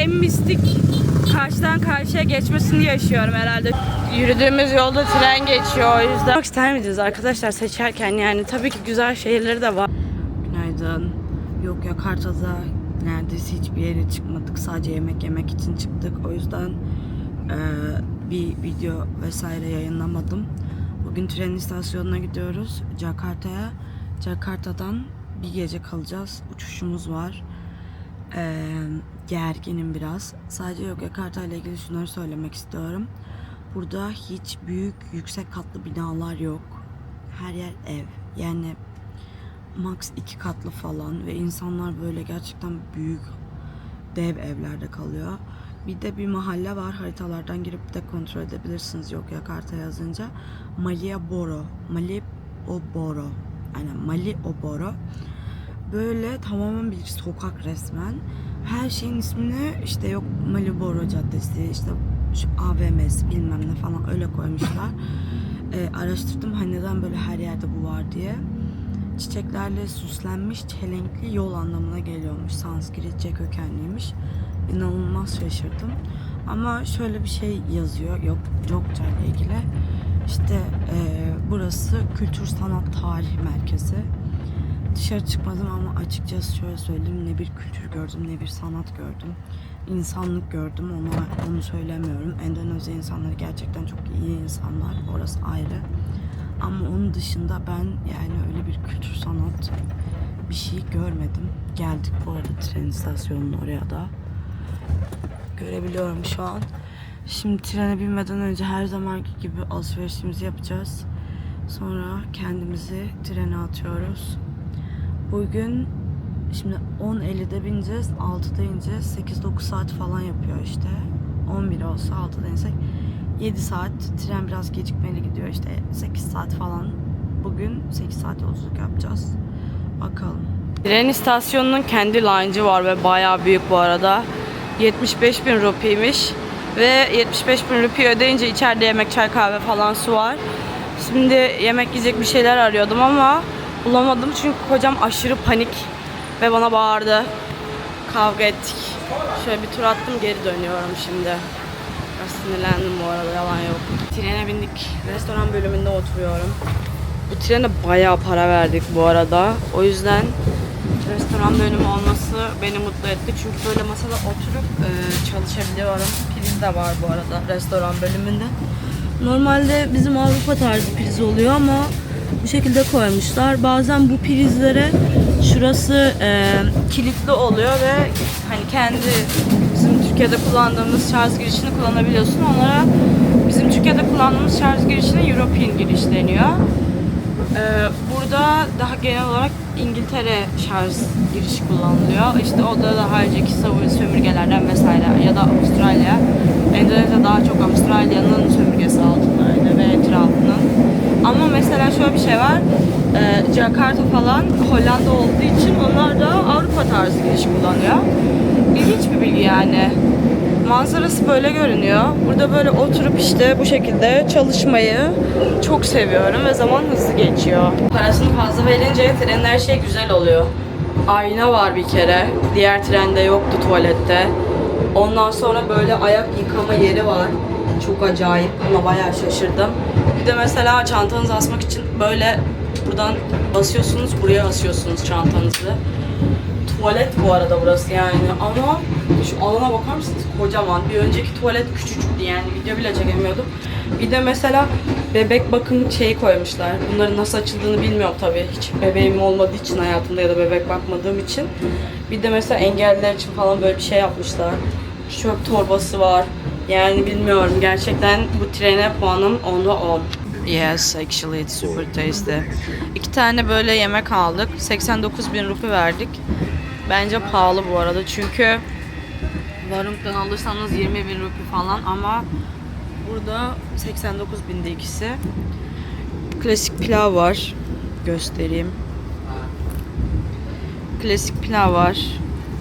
en mistik karşıdan karşıya geçmesini yaşıyorum herhalde. Yürüdüğümüz yolda tren geçiyor, o yüzden. Çok ister miydiniz arkadaşlar seçerken? Yani tabii ki güzel şeyleri de var. Günaydın. Yok, Jakarta'da neredeyse hiçbir yere çıkmadık. Sadece yemek yemek için çıktık. O yüzden bir video vesaire yayınlamadım. Bugün tren istasyonuna gidiyoruz. Jakarta'ya. Jakarta'dan bir gece kalacağız. Uçuşumuz var. Gerginim biraz. Sadece Jakarta ile ilgili şunları söylemek istiyorum. Burada hiç büyük, yüksek katlı binalar yok. Her yer ev. Yani max 2 katlı falan ve insanlar böyle gerçekten büyük, dev evlerde kalıyor. Bir de bir mahalle var. Haritalardan girip de kontrol edebilirsiniz Jakarta yazınca. Malioboro. Malioboro. Aynen, Malioboro. Böyle tamamen bir sokak resmen. Her şeyin ismini işte yok Malioboro Caddesi, işte şu AVM'si bilmem ne falan öyle koymuşlar. Araştırdım hani neden böyle her yerde bu var diye. Çiçeklerle süslenmiş çelenkli yol anlamına geliyormuş. Sanskritçe kökenliymiş. İnanılmaz şaşırdım. Ama şöyle bir şey yazıyor. Yok, Jogja ile ilgili. İşte burası kültür sanat tarih merkezi. Dışarı çıkmadım ama açıkçası şöyle söyleyeyim, ne bir kültür gördüm ne bir sanat gördüm. İnsanlık gördüm, onu söylemiyorum. Endonezya insanları gerçekten çok iyi insanlar, orası ayrı. Ama onun dışında ben yani öyle bir kültür sanat bir şey görmedim. Geldik bu arada tren istasyonunun oraya da. Görebiliyorum şu an. Şimdi trene binmeden önce her zamanki gibi alışverişimizi yapacağız. Sonra kendimizi trene atıyoruz. Bugün şimdi 10.50'de bineceğiz, 6'da ineceğiz. 8-9 saat falan yapıyor işte. 11 olsa 6'da insek 7 saat. Tren biraz gecikmeli gidiyor işte 8 saat falan. Bugün 8 saat yolculuk yapacağız. Bakalım. Tren istasyonunun kendi lounge'ı var ve bayağı büyük bu arada. 75.000 rupiymiş. Ve 75.000 rupi ödeyince içeride yemek, çay, kahve falan su var. Şimdi yemek yiyecek bir şeyler arıyordum ama bulamadım çünkü kocam aşırı panik ve bana bağırdı. Kavga ettik. Şöyle bir tur attım, geri dönüyorum şimdi. Biraz sinirlendim bu arada, yalan yok. Trene bindik. Restoran bölümünde oturuyorum. Bu trene bayağı para verdik bu arada. O yüzden restoran bölümü olması beni mutlu etti. Çünkü böyle masada oturup çalışabiliyorum. Priz de var bu arada restoran bölümünde. Normalde bizim Avrupa tarzı priz oluyor ama bu şekilde koymuşlar. Bazen bu prizlere şurası kilitli oluyor ve hani kendi bizim Türkiye'de kullandığımız şarj girişini kullanabiliyorsun. Onlara bizim Türkiye'de kullandığımız şarj girişine European giriş deniyor. Burada daha genel olarak İngiltere şarj girişi kullanılıyor. İşte o da daha önceki sömürgelerden vesaire ya da Avustralya. Endonezya daha çok Avustralya'nın sömürgesi altındaydı ve etrafının. Ama mesela şöyle bir şey var. Jakarta falan Hollanda olduğu için onlar da Avrupa tarzı giriş kullanıyor. İlginç bir bilgi yani. Manzarası böyle görünüyor. Burada böyle oturup işte bu şekilde çalışmayı çok seviyorum ve zaman hızlı geçiyor. Parasını fazla verince trenin her şey güzel oluyor. Ayna var bir kere. Diğer trende yoktu tuvalette. Ondan sonra böyle ayak yıkama yeri var. Çok acayip. Buna bayağı şaşırdım. Bir de mesela çantanızı asmak için böyle buradan basıyorsunuz, buraya asıyorsunuz çantanızı. Tuvalet bu arada burası yani ama şu alana bakar mısınız? Kocaman. Bir önceki tuvalet küçücüktü yani video bile çekemiyordum. Bir de mesela bebek bakım şeyi koymuşlar. Bunların nasıl açıldığını bilmiyorum tabii. Hiç bebeğim olmadığı için hayatımda ya da bebek bakmadığım için. Bir de mesela engelliler için falan böyle bir şey yapmışlar. Çöp torbası var. Yani bilmiyorum. Gerçekten bu trene puanım 10'da 10. Yes, actually it's super tasty. 2 tane böyle yemek aldık. 89.000 rupi verdik. Bence pahalı bu arada çünkü Varung'dan alırsanız 20.000 rupi falan ama burada 89.000'de ikisi. Klasik pilav var. Göstereyim. Klasik pilav var.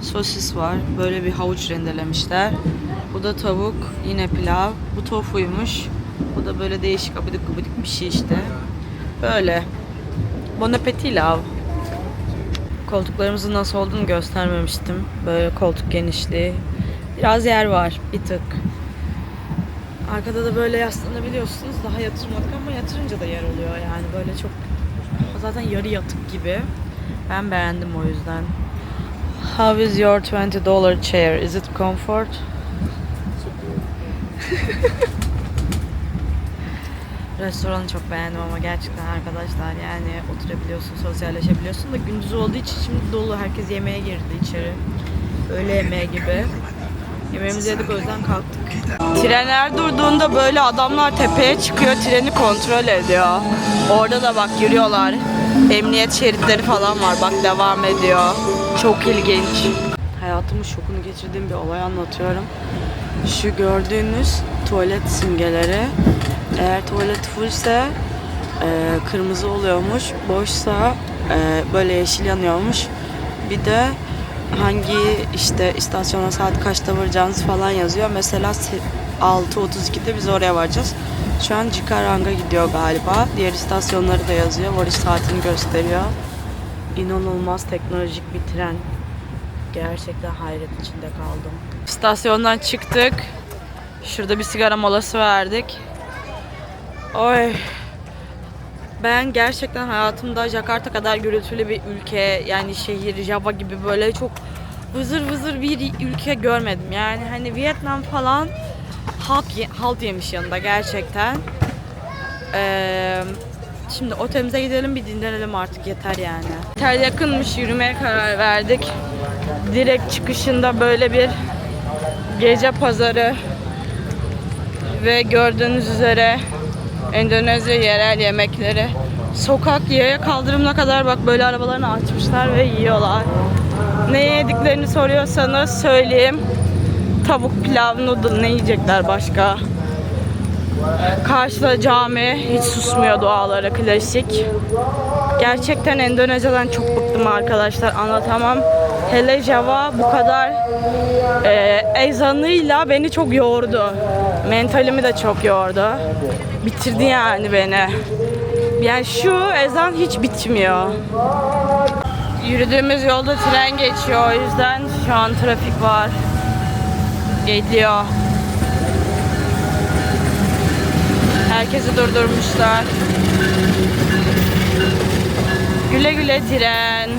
Sosis var. Böyle bir havuç rendelemişler. Bu da tavuk. Yine pilav. Bu tofuymuş. Bu da böyle değişik abidik gubidik bir şey işte. Böyle. Bon appétit love. Koltuklarımızın nasıl olduğunu göstermemiştim. Böyle koltuk genişliği. Biraz yer var bir tık. Arkada da böyle yaslanabiliyorsunuz. Daha yatırmadık ama yatırınca da yer oluyor yani. Böyle çok zaten yarı yatık gibi. Ben beğendim o yüzden. How is your $20 chair? Is it comfort? Restoranı çok beğendim ama gerçekten arkadaşlar yani oturabiliyorsun, sosyalleşebiliyorsun da gündüz olduğu için şimdi dolu. Herkes yemeğe girdi içeri. Öğle yemeği gibi. Yemeğimizi yedik o yüzden kalktık. Trenler durduğunda böyle adamlar tepeye çıkıyor, treni kontrol ediyor. Orada da bak yürüyorlar. Emniyet şeritleri falan var. Bak devam ediyor. Çok ilginç. Hayatımın şokunu geçirdiğim bir olay anlatıyorum. Şu gördüğünüz tuvalet simgeleri. Eğer tuvalet fullse kırmızı oluyormuş. Boşsa böyle yeşil yanıyormuş. Bir de hangi işte istasyona saat kaçta varacağınız falan yazıyor. Mesela 6.32'de biz oraya varacağız. Şu an Cikarang'a gidiyor galiba. Diğer istasyonları da yazıyor. Varış saatini gösteriyor. İnanılmaz teknolojik bir tren. Gerçekten hayret içinde kaldım. İstasyondan çıktık. Şurada bir sigara molası verdik. Oy. Ben gerçekten hayatımda Jakarta kadar gürültülü bir ülke, yani şehir, Java gibi böyle çok vızır vızır bir ülke görmedim. Yani hani Vietnam falan halt yemiş yanında gerçekten. Şimdi otelimize gidelim, bir dinlenelim artık, yeter yani. Otel yakınmış, yürümeye karar verdik. Direkt çıkışında böyle bir gece pazarı ve gördüğünüz üzere Endonezya yerel yemekleri. Sokak, yaya kaldırımına kadar bak böyle arabalarını açmışlar ve yiyorlar. Ne yediklerini soruyorsanız söyleyeyim. Tavuk, pilav, noodle, ne yiyecekler başka? Karşıda cami, hiç susmuyor duaları, klasik. Gerçekten Endonezya'dan çok bıktım arkadaşlar, anlatamam. Hele Java bu kadar ezanıyla beni çok yordu. Mentalimi de çok yordu. Bitirdi yani beni. Yani şu ezan hiç bitmiyor. Yürüdüğümüz yolda tren geçiyor, o yüzden şu an trafik var. Geliyor. Herkesi durdurmuşlar. Güle güle tren.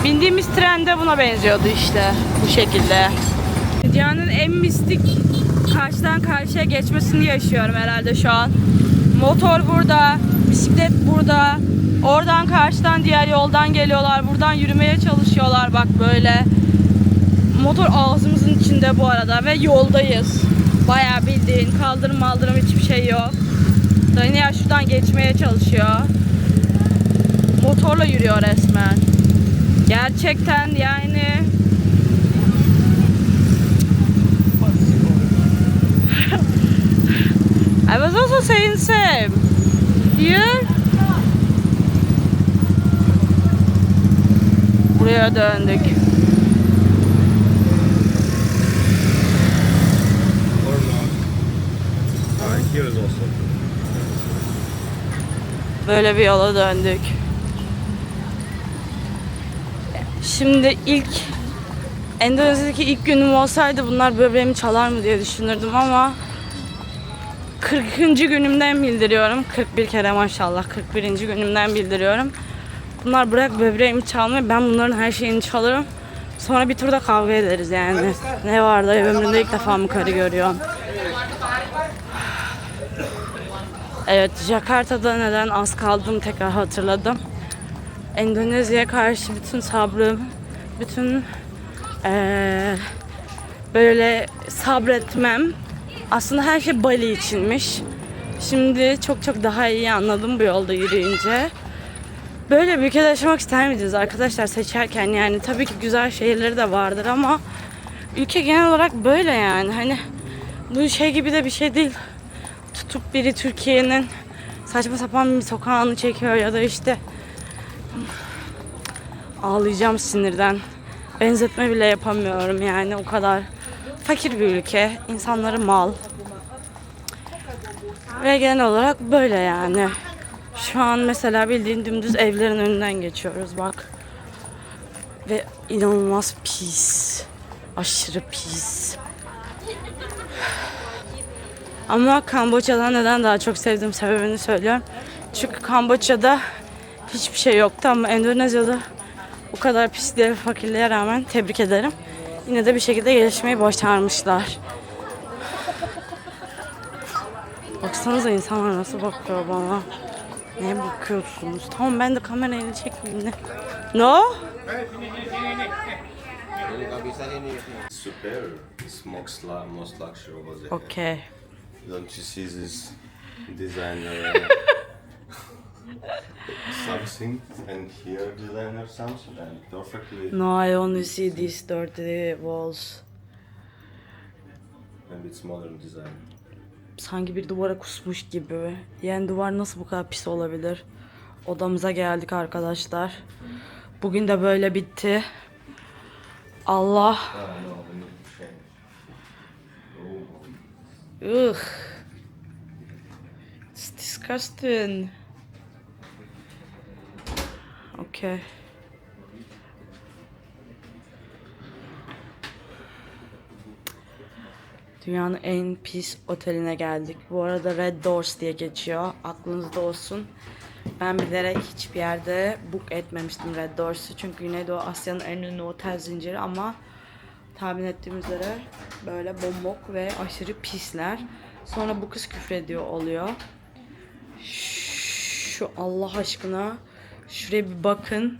Bindiğimiz tren de buna benziyordu işte. Bu şekilde. Dünyanın en mistik karşıdan karşıya geçmesini yaşıyorum herhalde şu an. Motor burada, bisiklet burada. Oradan karşıdan diğer yoldan geliyorlar. Buradan yürümeye çalışıyorlar bak böyle. Motor ağzımızın içinde bu arada ve yoldayız. Bayağı bildiğin kaldırım maldırım hiçbir şey yok. Daniel şuradan geçmeye çalışıyor. Motorla yürüyor resmen. Gerçekten yani. I was also saying same. Here. Buraya döndük. Böyle bir yola döndük. Şimdi Endonezya'daki ilk günüm olsaydı bunlar böbreğimi çalar mı diye düşünürdüm ama 40. günümden bildiriyorum. 41 kere maşallah 41. günümden bildiriyorum. Bunlar bırak böbreğimi çalmayı, ben bunların her şeyini çalarım. Sonra bir turda kavga ederiz yani. Ne var da ömrümde ilk defa mı karı görüyorum. Evet, Jakarta'da neden az kaldım tekrar hatırladım. Endonezya'ya karşı bütün sabrım, bütün böyle sabretmem aslında her şey Bali içinmiş. Şimdi çok çok daha iyi anladım bu yolda yürüyünce. Böyle bir ülkede yaşamak ister miydiniz arkadaşlar seçerken? Yani tabii ki güzel şeyleri de vardır ama ülke genel olarak böyle yani. Hani bu şey gibi de bir şey değil. Tutup biri Türkiye'nin saçma sapan bir sokağını çekiyor ya da işte ağlayacağım sinirden. Benzetme bile yapamıyorum yani, o kadar fakir bir ülke. İnsanları mal. Ve genel olarak böyle yani. Şu an mesela bildiğin dümdüz evlerin önünden geçiyoruz bak. Ve inanılmaz pis. Aşırı pis. Ama Kamboçya'dan neden daha çok sevdiğim sebebini söylüyorum. Çünkü Kamboçya'da hiçbir şey yoktu ama Endonezya'da o kadar pisliğe, fakirliğe rağmen tebrik ederim. Yine de bir şekilde gelişmeyi başarmışlar. Baksanıza insanlar nasıl bakıyor bana. Neye bakıyorsunuz? Tamam ben de kamerayı çekmeyeyim ne? No? Super. It's most luxury over there. Okay. Don't you see this designer something and here designer something and perfectly No, I only see these dirty walls. and it's modern design. Sanki bir duvara kusmuş gibi. Yani duvar nasıl bu kadar pis olabilir? Odamıza geldik arkadaşlar. Bugün de böyle bitti. Allah. Oh no, we need to change. Ugh. It's disgusting. Okay. Dünyanın en pis oteline geldik. Bu arada Red Doors diye geçiyor. Aklınızda olsun. Ben bilerek hiçbir yerde book etmemiştim Red Doors'u. Çünkü Güneydoğu Asya'nın en ünlü otel zinciri ama tahmin ettiğim üzere böyle bombok ve aşırı pisler. Sonra bu kız küfrediyor oluyor. Şu Allah aşkına şuraya bir bakın.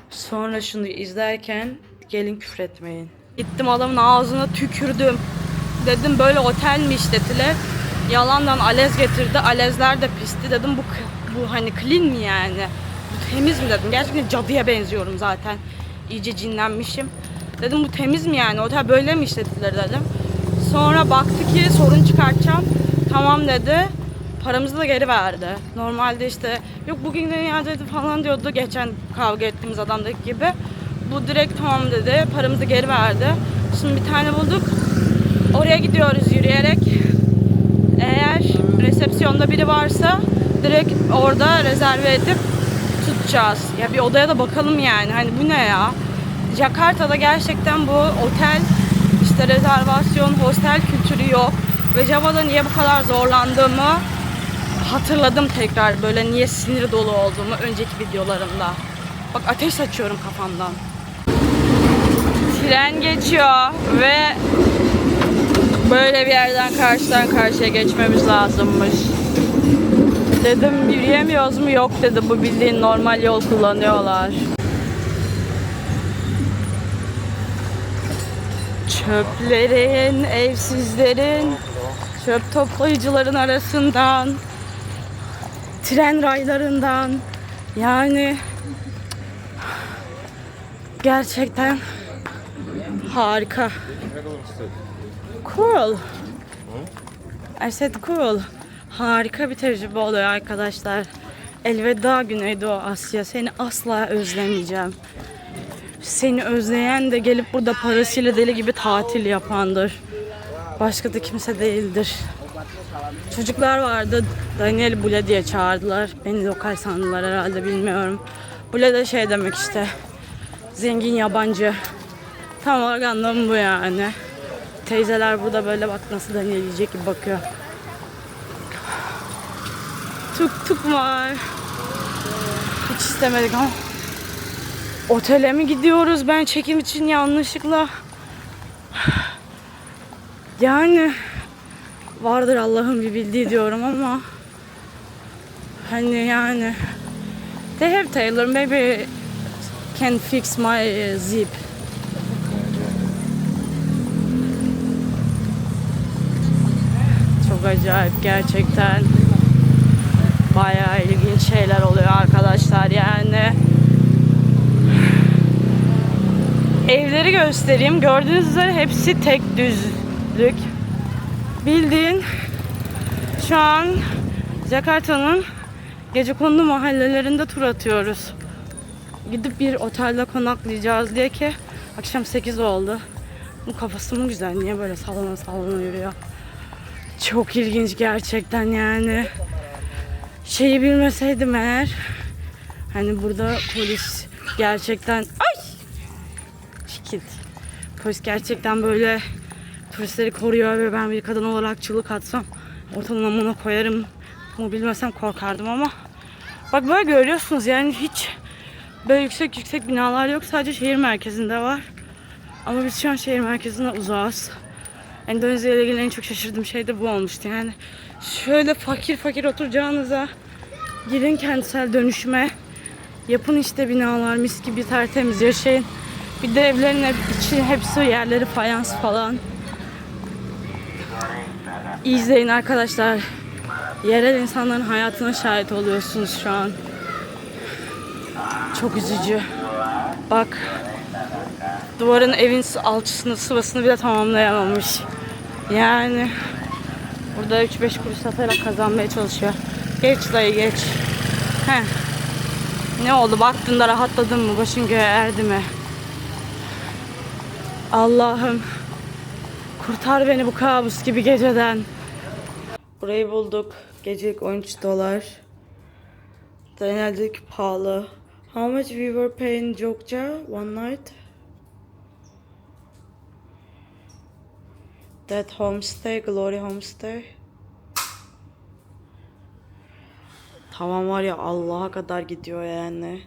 Sonra şunu izlerken gelin küfretmeyin. Gittim adamın ağzına tükürdüm. Dedim böyle otel mi işletilir? Yalandan alez getirdi. Alezler de pisti. Dedim bu hani clean mi yani? Bu temiz mi dedim. Gerçekten cadıya benziyorum zaten. İyice cinlenmişim. Dedim bu temiz mi yani? Otel böyle mi işletilir dedim. Sonra baktı ki sorun çıkartacağım. Tamam dedi. Paramızı da geri verdi. Normalde işte yok bugün de iadeydi falan diyordu. Geçen kavga ettiğimiz adamdaki gibi. Bu direkt tamam dedi. Paramızı geri verdi. Şimdi bir tane bulduk. Oraya gidiyoruz yürüyerek. Eğer resepsiyonda biri varsa direkt orada rezerve edip tutacağız. Ya bir odaya da bakalım yani. Hani bu ne ya? Jakarta'da gerçekten bu otel, işte rezervasyon, hostel kültürü yok. Ve Java'da niye bu kadar zorlandığımı hatırladım tekrar. Böyle niye sinir dolu olduğumu önceki videolarımda. Bak ateş saçıyorum kafamdan. Tren geçiyor ve böyle bir yerden karşıdan karşıya geçmemiz lazımmış. Dedim yürüyemiyoruz mu? Yok dedi, bu bildiğin normal yol kullanıyorlar. Çöplerin, evsizlerin, çöp toplayıcıların arasından, tren raylarından, yani gerçekten harika. Cool. I said cool. Harika bir tecrübe oluyor arkadaşlar. Elveda Güneydoğu Asya. Seni asla özlemeyeceğim. Seni özleyen de gelip burada parasıyla deli gibi tatil yapandır. Başka da kimse değildir. Çocuklar vardı. Daniel Bule diye çağırdılar. Beni lokal sandılar herhalde, bilmiyorum. Bule de şey demek işte. Zengin yabancı. Tam olarak anlamı bu yani. Teyzeler burada böyle bak nasıl Daniel yiyecek gibi bakıyor. Tuk tuk var. Hiç istemedik ama. Otele mi gidiyoruz? Ben çekim için yanlışlıkla. Yani vardır Allah'ın bir bildiği diyorum ama hani yani they have tailor, maybe can fix my zip. Çok acayip gerçekten. Bayağı ilginç şeyler oluyor arkadaşlar yani. Evleri göstereyim. Gördüğünüz üzere hepsi tek düzlük. Bildiğin şu an Jakarta'nın gecekondu mahallelerinde tur atıyoruz. Gidip bir otelde konaklayacağız diye ki akşam 8 oldu. Bu kafası mı güzel? Niye böyle sallana sallana yürüyor? Çok ilginç gerçekten yani. Şeyi bilmeseydim eğer, hani burada polis gerçekten Polis gerçekten böyle turistleri koruyor ve ben bir kadın olarak çığlık atsam ortalamamına koyarım. Bunu bilmesem korkardım ama bak böyle görüyorsunuz yani hiç böyle yüksek binalar yok. Sadece şehir merkezinde var. Ama biz şu an şehir merkezinden uzağız. Endonezya ile ilgili en çok şaşırdığım şey de bu olmuştu. Yani şöyle fakir oturacağınıza girin kentsel dönüşüme. Yapın işte binalar mis gibi tertemiz yaşayın. Bir de evlerin içi hepsi yerleri fayans falan. İzleyin arkadaşlar. Yerel insanların hayatına şahit oluyorsunuz şu an. Çok üzücü. Bak. Duvarın evin alçısını sıvasını bile tamamlayamamış. Yani burada 3-5 kuruş satarak kazanmaya çalışıyor. Geç dayı geç. Heh. Ne oldu? Baktığında rahatladın mı? Başın göğe erdi mi? Allah'ım. Kurtar beni bu kabus gibi geceden. Burayı bulduk. Gecelik 13 dolar. Denedik pahalı. How much we were paying Jogja one night? That homestay, Glory Homestay. Tamam var ya Allah'a kadar gidiyor yani.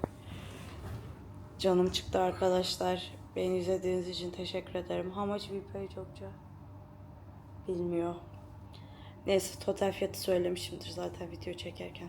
Canım çıktı arkadaşlar. Beni izlediğiniz için teşekkür ederim. How much we pay Jogja? Bilmiyor. Neyse total fiyatı söylemişimdir zaten video çekerken.